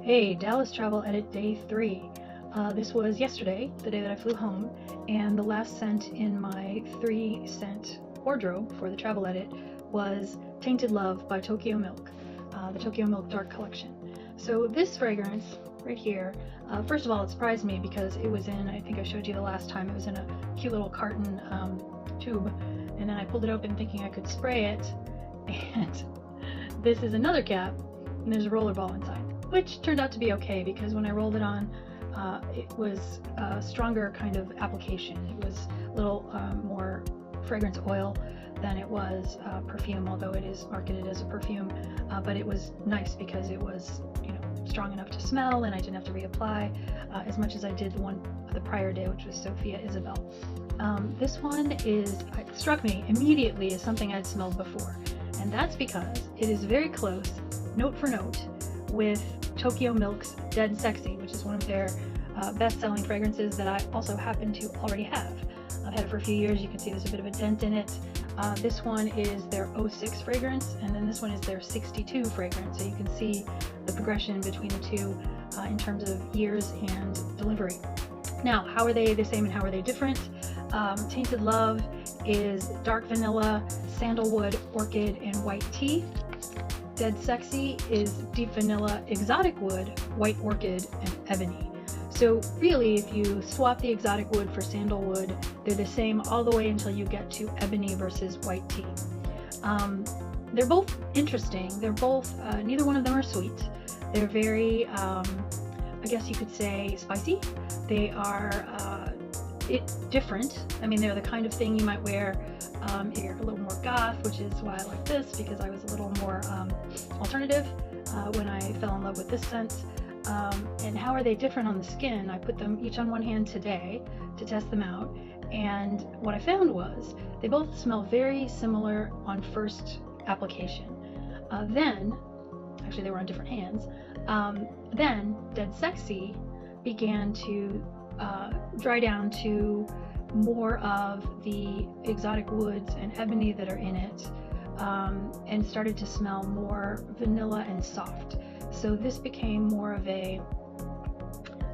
Hey, Dallas Travel Edit Day 3. This was yesterday, the day that I flew home, and the last scent in my 3 scent wardrobe for the travel edit was Tainted Love by Tokyo Milk, the Tokyo Milk Dark Collection. So this fragrance right here, first of all, it surprised me because it was in, I think I showed you the last time, it was in a cute little carton tube, and then I pulled it open thinking I could spray it, and this is another cap, and there's a roller ball inside, which turned out to be okay because when I rolled it on, it was a stronger kind of application. It was a little more fragrance oil than it was perfume, although it is marketed as a perfume. But it was nice because it was, strong enough to smell, and I didn't have to reapply as much as I did the prior day, which was Sophia Isabel. This one struck me immediately as something I'd smelled before, and that's because it is very close, note for note, with Tokyo Milk's Dead Sexy, which is one of their best-selling fragrances that I also happen to already have. I've had it for a few years. You can see there's a bit of a dent in it. This one is their 06 fragrance, and then this one is their 62 fragrance. So you can see the progression between the two in terms of years and delivery. Now, how are they the same and how are they different? Tainted Love is dark vanilla, sandalwood, orchid, and white tea. Dead Sexy is deep vanilla, exotic wood, white orchid, and ebony. So really, if you swap the exotic wood for sandalwood, they're the same all the way until you get to ebony versus white tea. They're both interesting. They're both, neither one of them are sweet. They're very, I guess you could say, spicy. They are different. I mean, they're the kind of thing you might wear if you're a little more goth, which is why I like this, because I was a little more alternative when I fell in love with this scent. And how are they different on the skin? I put them each on one hand today to test them out, and what I found was they both smell very similar on first application. Then, actually they were on different hands, then Dead Sexy began to dry down to more of the exotic woods and ebony that are in it, and started to smell more vanilla and soft. So this became more of a,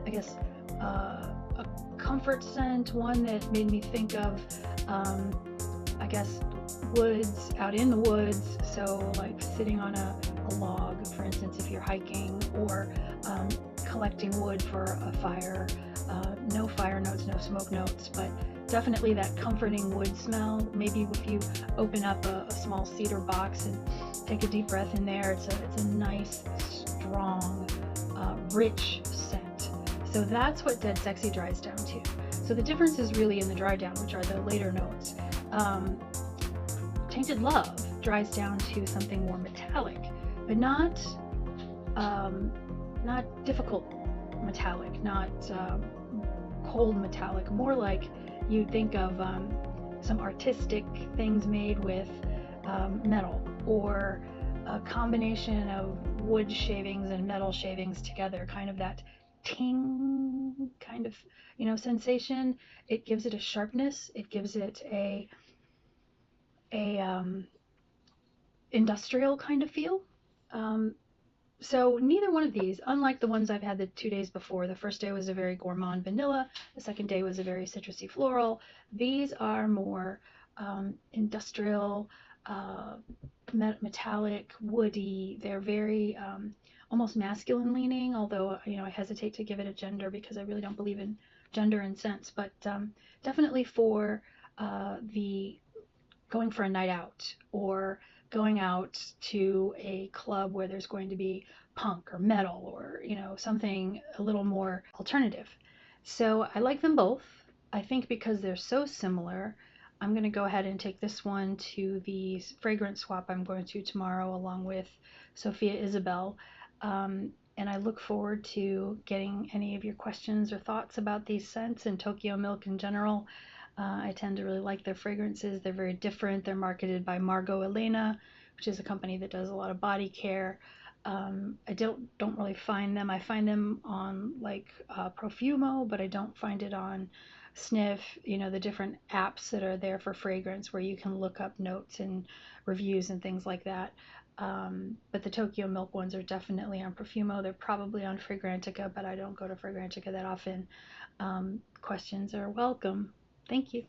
I guess, a comfort scent, one that made me think of, I guess, woods, out in the woods, so like sitting on a log, for instance, if you're hiking, or collecting wood for a fire. No fire notes, no smoke notes, but definitely that comforting wood smell. Maybe if you open up a small cedar box and take a deep breath in there, it's a nice, strong, rich scent. So that's what Dead Sexy dries down to. So the difference is really in the dry down, which are the later notes. Tainted Love dries down to something more metallic, but not difficult metallic, not cold metallic, more like you'd think of some artistic things made with metal, or a combination of wood shavings and metal shavings together, kind of that ting kind of sensation. It gives it a sharpness, it gives it a industrial kind of feel. So neither one of these, unlike the ones I've had the 2 days before, the first day was a very gourmand vanilla, the second day was a very citrusy floral. These are more industrial, metallic, woody. They're very almost masculine leaning, although I hesitate to give it a gender because I really don't believe in gender and scents, but definitely for the going for a night out, or going out to a club where there's going to be punk or metal, or something a little more alternative. So I like them both. I think because they're so similar, I'm going to go ahead and take this one to the fragrance swap I'm going to tomorrow along with Sophia Isabel. And I look forward to getting any of your questions or thoughts about these scents and Tokyo Milk in general. I tend to really like their fragrances. They're very different. They're marketed by Margot Elena, which is a company that does a lot of body care. I don't really find them. I find them on like Profumo, but I don't find it on Sniff, the different apps that are there for fragrance where you can look up notes and reviews and things like that. But the Tokyo Milk ones are definitely on Profumo. They're probably on Fragrantica, but I don't go to Fragrantica that often. Questions are welcome. Thank you.